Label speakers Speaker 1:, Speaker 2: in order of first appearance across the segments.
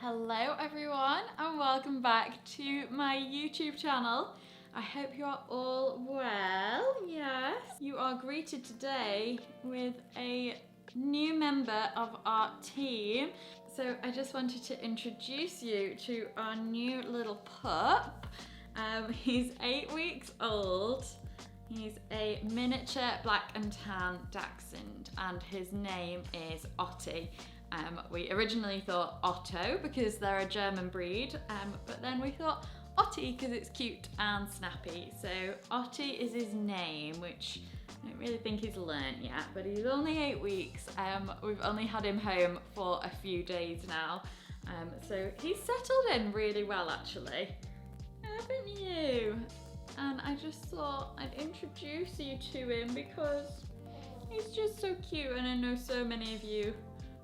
Speaker 1: Hello everyone and welcome back to my YouTube channel. I hope you are all well. Yes, you are greeted today with a new member of our team. So I just wanted to introduce you to our new little pup. He's 8 weeks old. He's a miniature black and tan dachshund and his name is OTTI. We originally thought Otto because they're a German breed, but then we thought OTTI because it's cute and snappy. So OTTI is his name, which I don't really think he's learnt yet, but he's only 8 weeks. We've only had him home for a few days now. So he's settled in really well actually, haven't you? And I just thought I'd introduce you to him because he's just so cute and I know so many of you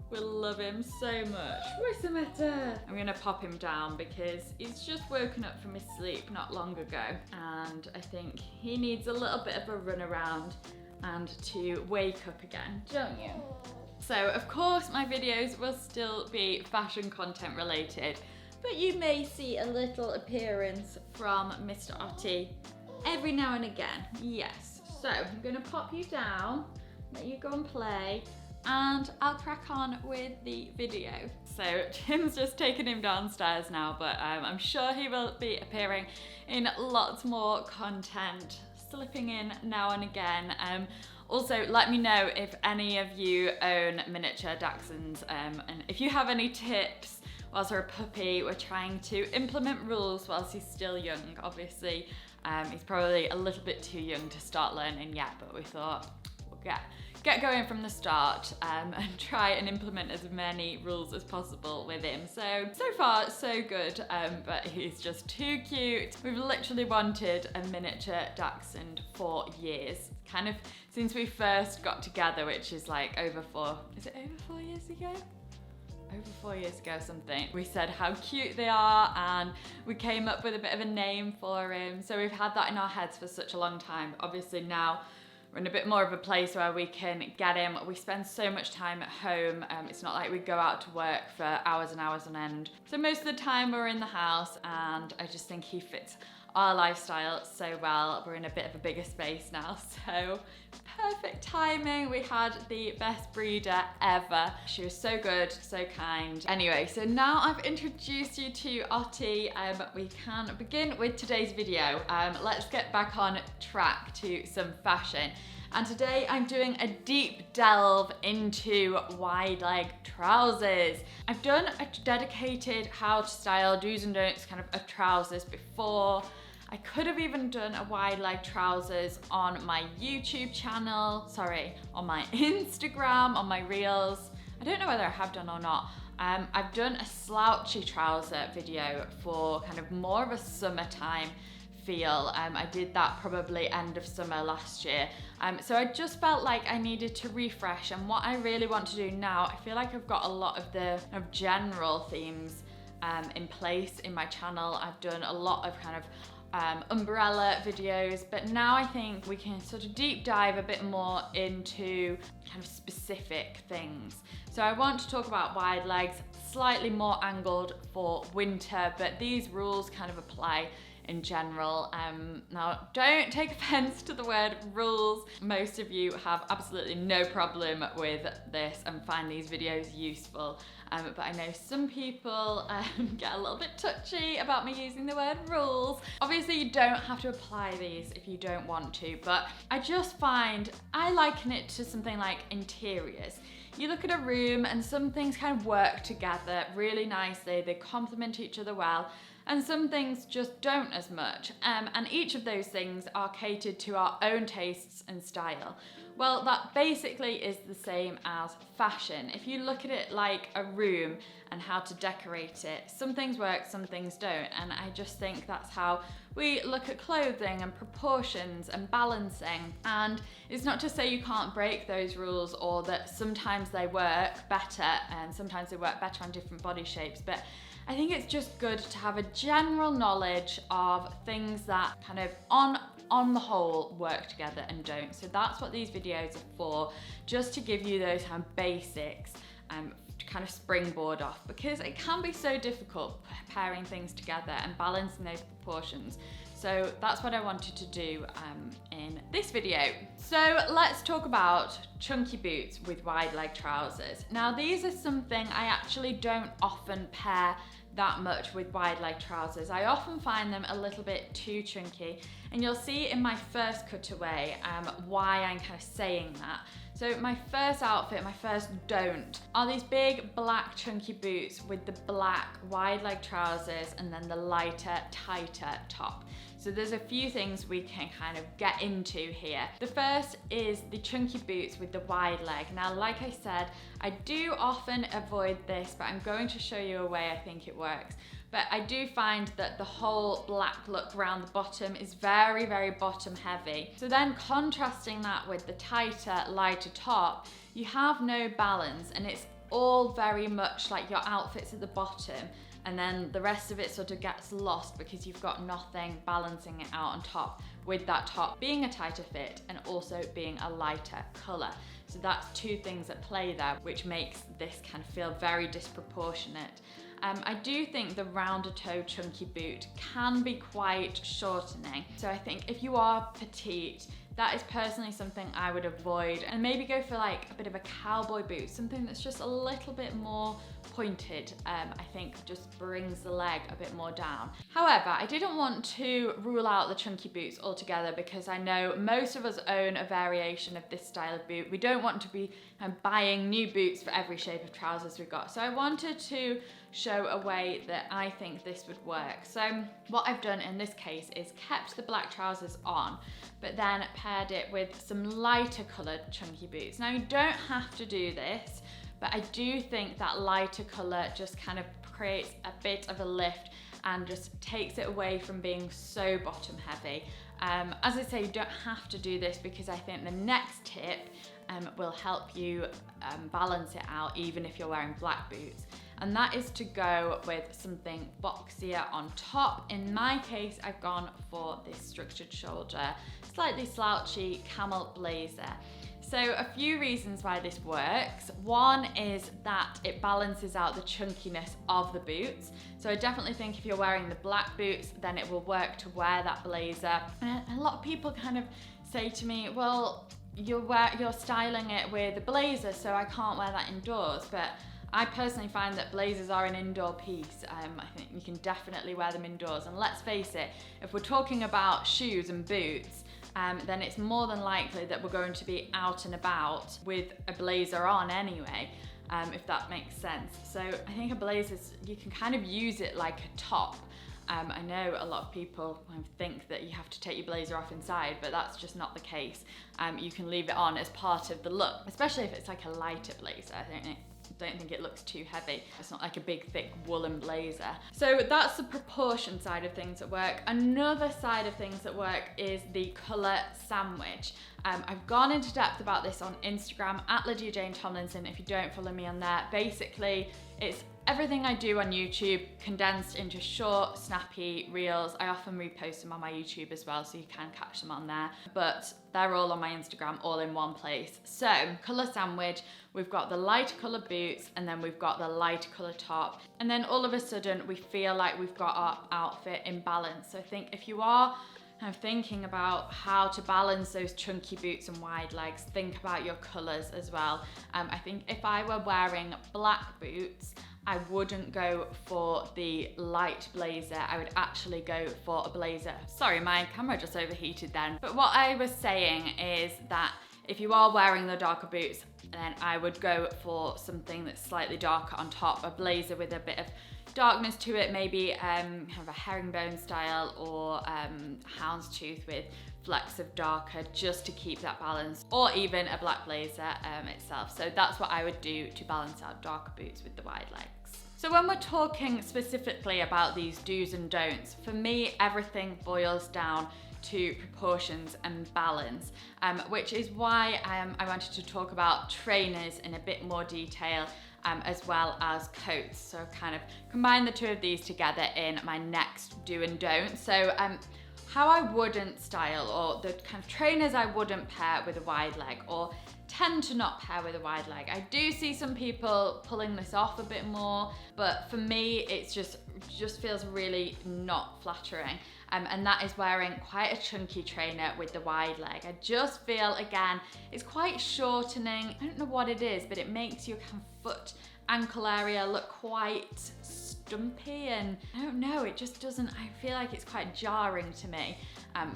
Speaker 1: will love him so much. Where's the matter? I'm gonna pop him down because he's just woken up from his sleep not long ago and I think he needs a little bit of a run around and to wake up again, don't you? So of course my videos will still be fashion content related, but you may see a little appearance from Mr. OTTI every now and again, yes. So I'm gonna pop you down, let you go and play, and I'll crack on with the video. So Tim's just taken him downstairs now, but I'm sure he will be appearing in lots more content, slipping in now and again. Also, let me know if any of you own miniature dachshunds and if you have any tips whilst we're a puppy. We're trying to implement rules whilst he's still young. Obviously, he's probably a little bit too young to start learning yet, but we thought we'll get going from the start and try and implement as many rules as possible with him. So far so good, but he's just too cute. We've literally wanted a miniature dachshund for years, kind of since we first got together, which is like over 4 years ago? Over 4 years ago something. We said how cute they are and we came up with a bit of a name for him. So we've had that in our heads for such a long time. Obviously now we're in a bit more of a place where we can get him. We spend so much time at home. It's not like we go out to work for hours and hours on end. So most of the time we're in the house and I just think he fits our lifestyle so well. We're in a bit of a bigger space now, so perfect timing. We had the best breeder ever. She was so good, so kind. Anyway, so now I've introduced you to OTTI, we can begin with today's video. Let's get back on track to some fashion. And today I'm doing a deep delve into wide leg trousers. I've done a dedicated how to style do's and don'ts kind of trousers before. I could have even done a wide leg trousers on my YouTube channel, on my Instagram, on my reels. I don't know whether I have done or not. I've done a slouchy trouser video for kind of more of a summertime feel. I did that probably end of summer last year. So I just felt like I needed to refresh, and what I really want to do now, I feel like I've got a lot of the kind of general themes in place in my channel. I've done a lot of kind of umbrella videos, but now I think we can sort of deep dive a bit more into kind of specific things. So I want to talk about wide legs, slightly more angled for winter, but these rules kind of apply in general. Now don't take offense to the word rules. Most of you have absolutely no problem with this and find these videos useful. But I know some people get a little bit touchy about me using the word rules. Obviously you don't have to apply these if you don't want to, but I just find I liken it to something like interiors. You look at a room and some things kind of work together really nicely, they complement each other well, and some things just don't as much. And each of those things are catered to our own tastes and style. Well, that basically is the same as fashion. If you look at it like a room and how to decorate it, some things work, some things don't. And I just think that's how we look at clothing and proportions and balancing. And it's not to say you can't break those rules or that sometimes they work better and sometimes they work better on different body shapes, but I think it's just good to have a general knowledge of things that kind of on the whole work together and don't. So that's what these videos are for, just to give you those kind of basics, to kind of springboard off, because it can be so difficult pairing things together and balancing those proportions. So that's what I wanted to do in this video. So let's talk about chunky boots with wide leg trousers. Now these are something I actually don't often pair that much with wide leg trousers. I often find them a little bit too chunky, and you'll see in my first cutaway why I'm kind of saying that. So my first outfit, my first don't, are these big black chunky boots with the black wide leg trousers and then the lighter, tighter top. So there's a few things we can kind of get into here. The first is the chunky boots with the wide leg. Now, like I said, I do often avoid this, but I'm going to show you a way I think it works. But I do find that the whole black look around the bottom is very, very bottom heavy. So then contrasting that with the tighter, lighter top, you have no balance, and it's all very much like your outfit's at the bottom, and then the rest of it sort of gets lost because you've got nothing balancing it out on top, with that top being a tighter fit and also being a lighter colour. So that's two things at play there, which makes this kind of feel very disproportionate. I do think the rounder toe chunky boot can be quite shortening. So I think if you are petite, that is personally something I would avoid, and maybe go for like a bit of a cowboy boot, something that's just a little bit more pointed. I think just brings the leg a bit more down. However, I didn't want to rule out the chunky boots altogether, because I know most of us own a variation of this style of boot. We don't want to be buying new boots for every shape of trousers we've got. So I wanted to show a way that I think this would work. So what I've done in this case is kept the black trousers on, but then paired it with some lighter coloured chunky boots. Now you don't have to do this, but I do think that lighter colour just kind of creates a bit of a lift and just takes it away from being so bottom heavy. As I say, you don't have to do this, because I think the next tip will help you balance it out even if you're wearing black boots. And that is to go with something boxier on top. In my case, I've gone for this structured shoulder, slightly slouchy camel blazer. So a few reasons why this works. One is that it balances out the chunkiness of the boots. So I definitely think if you're wearing the black boots, then it will work to wear that blazer. And a lot of people kind of say to me, well, you're styling it with a blazer, so I can't wear that indoors. But I personally find that blazers are an indoor piece. I think you can definitely wear them indoors. And let's face it, if we're talking about shoes and boots, then it's more than likely that we're going to be out and about with a blazer on anyway, if that makes sense. So I think a blazer, you can kind of use it like a top. I know a lot of people think that you have to take your blazer off inside, but that's just not the case. You can leave it on as part of the look, especially if it's like a lighter blazer. I don't think it looks too heavy. It's not like a big thick woolen blazer. So that's the proportion side of things at work. Another side of things at work is the colour sandwich. I've gone into depth about this on Instagram at LydiaTomlinson. If you don't follow me on there, basically it's everything I do on YouTube condensed into short, snappy reels. I often repost them on my YouTube as well, so you can catch them on there. But they're all on my Instagram, all in one place. So, colour sandwich, we've got the light colour boots, and then we've got the light colour top. And then all of a sudden, we feel like we've got our outfit in balance. So I think if you are kind of thinking about how to balance those chunky boots and wide legs, think about your colours as well. I think if I were wearing black boots, I wouldn't go for the light blazer. I would actually go for a blazer. Sorry, my camera just overheated then. But what I was saying is that if you are wearing the darker boots, then I would go for something that's slightly darker on top, a blazer with a bit of darkness to it, maybe kind of a herringbone style or houndstooth with flecks of darker, just to keep that balance, or even a black blazer itself. So that's what I would do to balance out darker boots with the wide legs. So when we're talking specifically about these do's and don'ts, for me everything boils down to proportions and balance, which is why I wanted to talk about trainers in a bit more detail, as well as coats. So kind of combine the two of these together in my next do and don't. So how I wouldn't style, or the kind of trainers I wouldn't pair with a wide leg, or tend to not pair with a wide leg. I do see some people pulling this off a bit more, but for me, it's just feels really not flattering. And that is wearing quite a chunky trainer with the wide leg. I just feel, again, it's quite shortening. I don't know what it is, but it makes your kind of foot, ankle area look quite stumpy, and I don't know, it just doesn't, I feel like it's quite jarring to me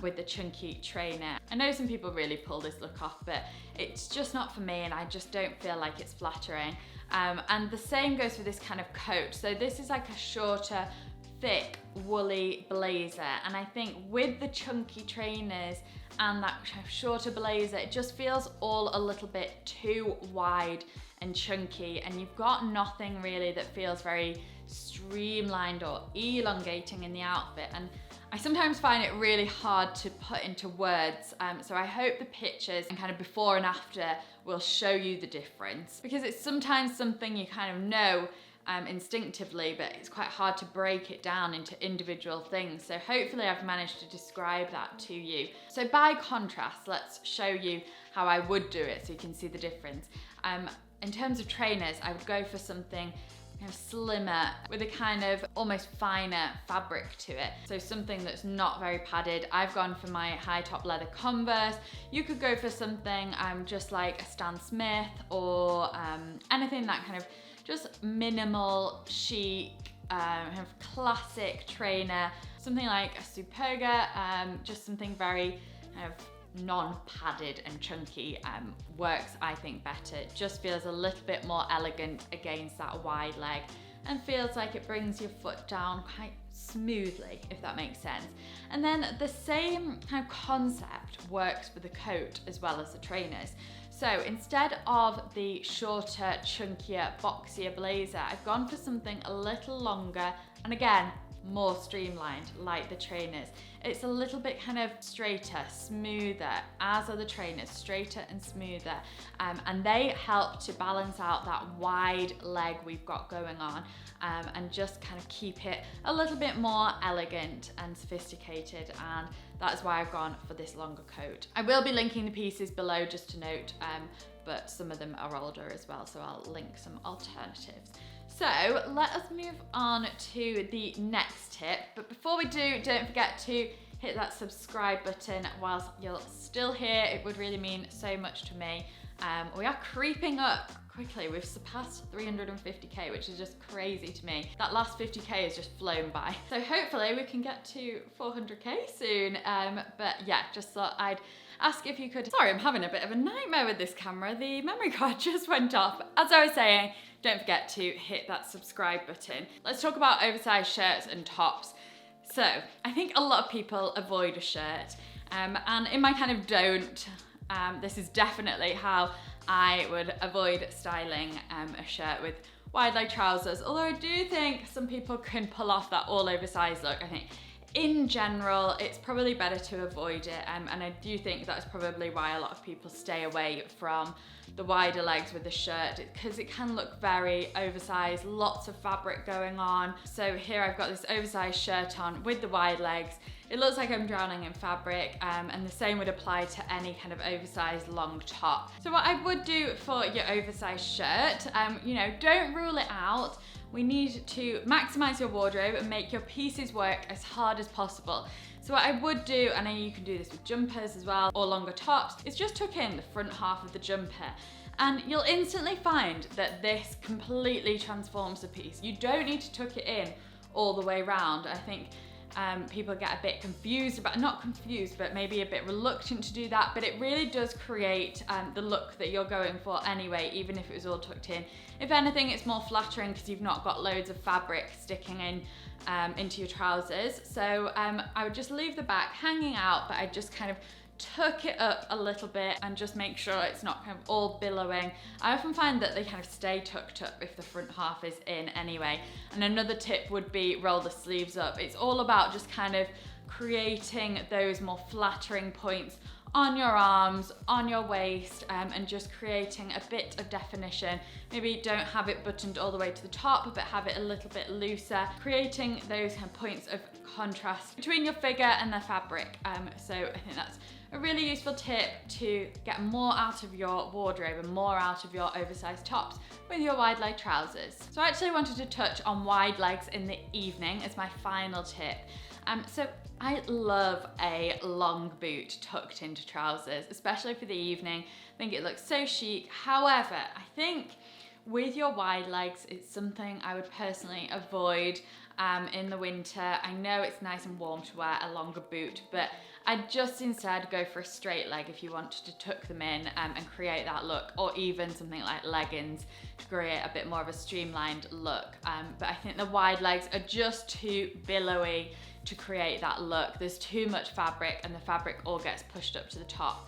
Speaker 1: with the chunky trainer. I know some people really pull this look off, but it's just not for me, and I just don't feel like it's flattering. And the same goes for this kind of coat. So this is like a shorter, thick, woolly blazer, and I think with the chunky trainers and that kind of shorter blazer, it just feels all a little bit too wide and chunky, and you've got nothing really that feels very streamlined or elongating in the outfit. And I sometimes find it really hard to put into words, so I hope the pictures and kind of before and after will show you the difference, because it's sometimes something you kind of know instinctively, but it's quite hard to break it down into individual things. So hopefully I've managed to describe that to you. So by contrast, let's show you how I would do it so you can see the difference. In terms of trainers, I would go for something kind of slimmer with a kind of almost finer fabric to it. So something that's not very padded. I've gone for my high top leather Converse. You could go for something just like a Stan Smith, or anything that kind of just minimal, chic, kind of classic trainer. Something like a Superga, just something very kind of non-padded and chunky works, I think, better. It just feels a little bit more elegant against that wide leg, and feels like it brings your foot down quite smoothly, if that makes sense. And then the same kind of concept works for the coat as well as the trainers. So instead of the shorter, chunkier, boxier blazer, I've gone for something a little longer, and again, more streamlined, like the trainers. It's a little bit kind of straighter, smoother, as are the trainers, straighter and smoother. And they help to balance out that wide leg we've got going on, and just kind of keep it a little bit more elegant and sophisticated. And that's why I've gone for this longer coat. I will be linking the pieces below, just to note, but some of them are older as well, so I'll link some alternatives. So let us move on to the next tip. But before we do, don't forget to hit that subscribe button whilst you're still here. It would really mean so much to me. We are creeping up quickly. We've surpassed 350k, which is just crazy to me. That last 50k has just flown by. So hopefully we can get to 400k soon. But yeah, just thought I'd ask if you could. Sorry, I'm having a bit of a nightmare with this camera. The memory card just went off. As I was saying, don't forget to hit that subscribe button. Let's talk about oversized shirts and tops. So I think a lot of people avoid a shirt, and in my kind of don't, this is definitely how I would avoid styling a shirt with wide leg trousers. Although I do think some people can pull off that all oversized look. I think in general, it's probably better to avoid it, and I do think that's probably why a lot of people stay away from the wider legs with the shirt, because it can look very oversized, lots of fabric going on. So here I've got this oversized shirt on with the wide legs. It looks like I'm drowning in fabric, and the same would apply to any kind of oversized long top. So what I would do for your oversized shirt, you know, don't rule it out. We need to maximize your wardrobe and make your pieces work as hard as possible. So what I would do, and I know you can do this with jumpers as well, or longer tops, is just tuck in the front half of the jumper. And you'll instantly find that this completely transforms the piece. You don't need to tuck it in all the way around. I think people get a bit confused about, not confused, but maybe a bit reluctant to do that, but it really does create the look that you're going for anyway, even if it was all tucked in. If anything, it's more flattering because you've not got loads of fabric sticking in into your trousers. So I would just leave the back hanging out, but I just kind of tuck it up a little bit and just make sure it's not kind of all billowing. I often find that they kind of stay tucked up if the front half is in anyway. And another tip would be roll the sleeves up. It's all about just kind of creating those more flattering points on your arms, on your waist, and just creating a bit of definition. Maybe don't have it buttoned all the way to the top, but have it a little bit looser, creating those kind of points of contrast between your figure and the fabric. So I think that's a really useful tip to get more out of your wardrobe and more out of your oversized tops with your wide leg trousers. So I actually wanted to touch on wide legs in the evening as my final tip. So I love a long boot tucked into trousers, especially for the evening. I think it looks so chic. However, I think with your wide legs, it's something I would personally avoid in the winter. I know it's nice and warm to wear a longer boot, but I'd just instead go for a straight leg if you wanted to tuck them in and create that look, or even something like leggings to create a bit more of a streamlined look. But I think the wide legs are just too billowy to create that look. There's too much fabric and the fabric all gets pushed up to the top.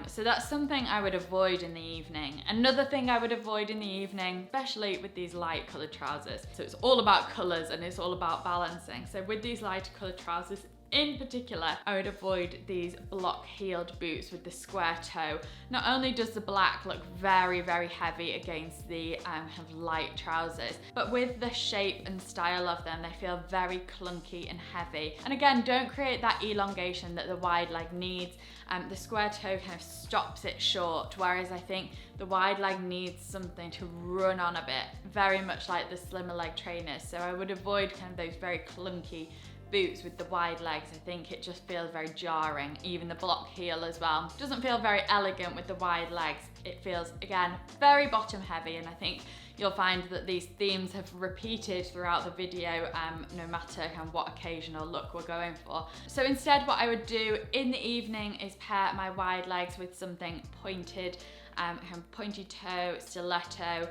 Speaker 1: So that's something I would avoid in the evening. Another thing I would avoid in the evening, especially with these light coloured trousers. So it's all about colours and it's all about balancing. So with these lighter coloured trousers in particular, I would avoid these block-heeled boots with the square toe. Not only does the black look very, very heavy against the kind of light trousers, but with the shape and style of them, they feel very clunky and heavy. And again, don't create that elongation that the wide leg needs. The square toe kind of stops it short, whereas I think the wide leg needs something to run on a bit, very much like the slimmer leg trainers. So I would avoid kind of those very clunky boots with the wide legs. I think it just feels very jarring. Even the block heel as well doesn't feel very elegant with the wide legs. It feels, again, very bottom heavy, and I think you'll find that these themes have repeated throughout the video, no matter kind of what occasion or look we're going for. So instead, what I would do in the evening is pair my wide legs with something pointed, kind of pointy toe, stiletto.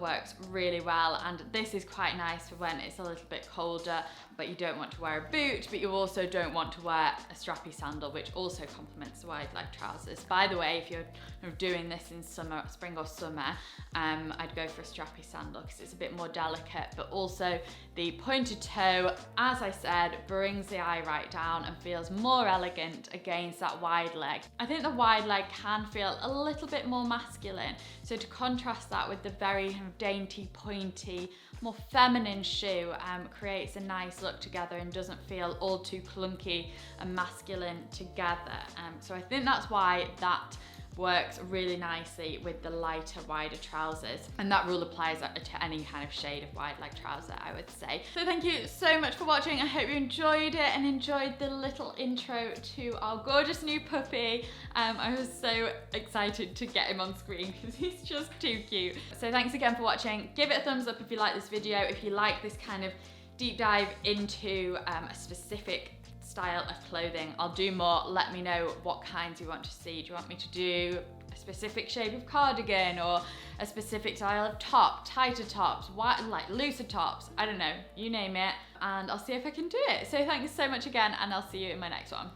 Speaker 1: Works really well, and this is quite nice for when it's a little bit colder but you don't want to wear a boot, but you also don't want to wear a strappy sandal, which also complements the wide leg trousers. By the way, if you're doing this in summer, spring or summer, I'd go for a strappy sandal because it's a bit more delicate, but also the pointed toe, as I said, brings the eye right down and feels more elegant against that wide leg. I think the wide leg can feel a little bit more masculine, so to contrast that with the very dainty, pointy, more feminine shoe creates a nice look together and doesn't feel all too clunky and masculine together. So I think that's why that works really nicely with the lighter, wider trousers, and that rule applies to any kind of shade of wide leg trouser, I would say. So thank you so much for watching. I hope you enjoyed it and enjoyed the little intro to our gorgeous new puppy. I was so excited to get him on screen because he's just too cute. So thanks again for watching. Give it a thumbs up if you like this video. If you like this kind of deep dive into a specific style of clothing, I'll do more. Let me know what kinds you want to see. Do you want me to do a specific shape of cardigan or a specific style of top, tighter tops, like looser tops? I don't know, you name it, and I'll see if I can do it. So thanks so much again, and I'll see you in my next one.